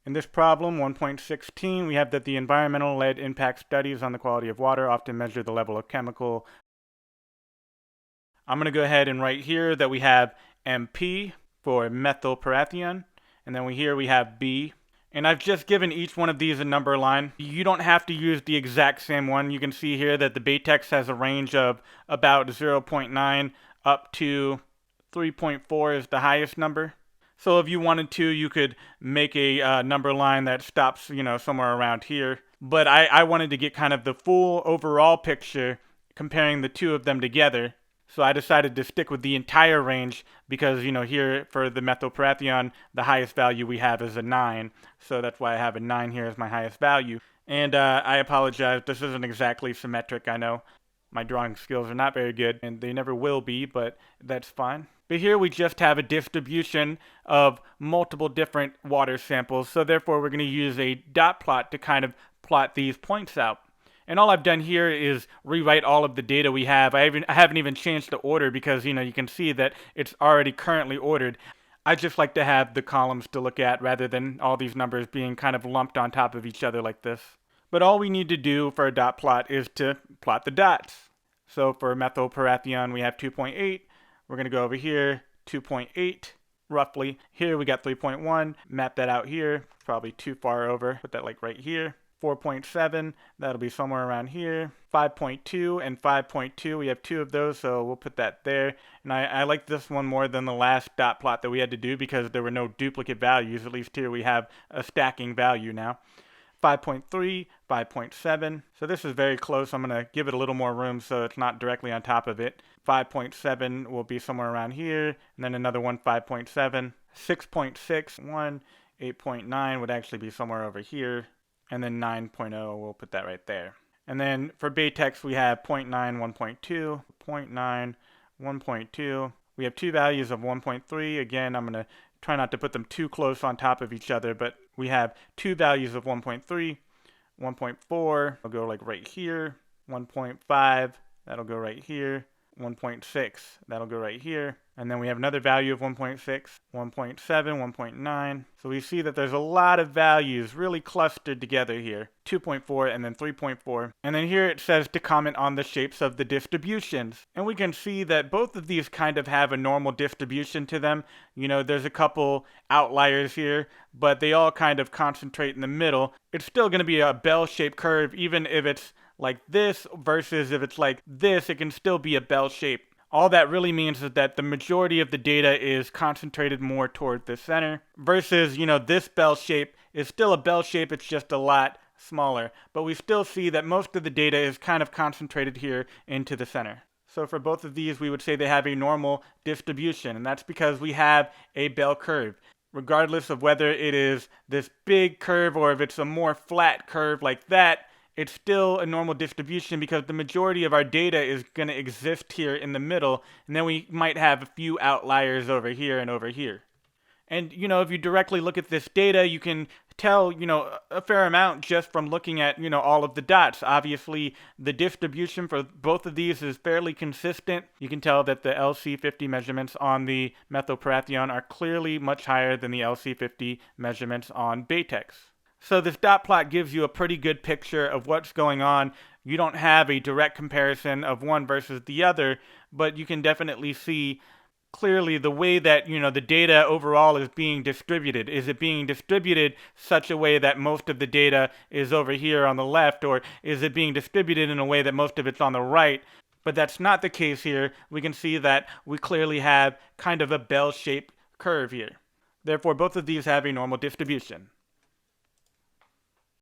In this problem, 1.16, we have that the environmental lead impact studies on the quality of water often measure the level of chemical. I'm going to go ahead and write here that we have MP for methylparathion, and then here we have B. And I've just given each one of these a number line. You don't have to use the exact same one. You can see here that the Batex has a range of about 0.9 up to 3.4 is the highest number. So if you wanted to, you could make a number line that stops, somewhere around here. But I wanted to get kind of the full overall picture comparing the two of them together. So I decided to stick with the entire range because, here for the methylparathion, the highest value we have is a 9. So that's why I have a 9 here as my highest value. And I apologize, this isn't exactly symmetric, I know. My drawing skills are not very good, and they never will be, but that's fine. But here we just have a distribution of multiple different water samples, so therefore we're going to use a dot plot to kind of plot these points out. And all I've done here is rewrite all of the data we have. I haven't even changed the order because, you can see that it's already currently ordered. I just like to have the columns to look at rather than all these numbers being kind of lumped on top of each other like this. But all we need to do for a dot plot is to plot the dots. So for methylparathion, we have 2.8. We're going to go over here, 2.8, roughly. Here we got 3.1. Map that out here. Probably too far over. Put that like right here. 4.7, that'll be somewhere around here. 5.2 and 5.2, we have two of those, so we'll put that there. And I like this one more than the last dot plot that we had to do because there were no duplicate values. At least here we have a stacking value now. 5.3, 5.7. So this is very close. I'm going to give it a little more room so it's not directly on top of it. 5.7 will be somewhere around here. And then another one, 5.7. 6.6, 1, 8.9 would actually be somewhere over here. And then 9.0, we'll put that right there. And then for Batex, we have 0.9, 1.2, 0.9, 1.2. We have two values of 1.3. Again, I'm going to try not to put them too close on top of each other, but we have two values of 1.3, 1.4, I'll go like right here, 1.5, that'll go right here, 1.6, that'll go right here, and then we have another value of 1.6, 1.7, 1.9. So we see that there's a lot of values really clustered together here, 2.4 and then 3.4. And then here it says to comment on the shapes of the distributions. And we can see that both of these kind of have a normal distribution to them. There's a couple outliers here, but they all kind of concentrate in the middle. It's still going to be a bell-shaped curve, even if it's like this versus if it's like this, it can still be a bell shape. All that really means is that the majority of the data is concentrated more toward the center versus, this bell shape is still a bell shape, it's just a lot smaller. But we still see that most of the data is kind of concentrated here into the center. So for both of these, we would say they have a normal distribution, and that's because we have a bell curve. Regardless of whether it is this big curve or if it's a more flat curve like that, it's still a normal distribution because the majority of our data is going to exist here in the middle, and then we might have a few outliers over here and over here. And, if you directly look at this data, you can tell, a fair amount just from looking at, all of the dots. Obviously, the distribution for both of these is fairly consistent. You can tell that the LC50 measurements on the methylparathion are clearly much higher than the LC50 measurements on Batex. So this dot plot gives you a pretty good picture of what's going on. You don't have a direct comparison of one versus the other, but you can definitely see clearly the way that, the data overall is being distributed. Is it being distributed such a way that most of the data is over here on the left, or is it being distributed in a way that most of it's on the right? But that's not the case here. We can see that we clearly have kind of a bell-shaped curve here. Therefore, both of these have a normal distribution.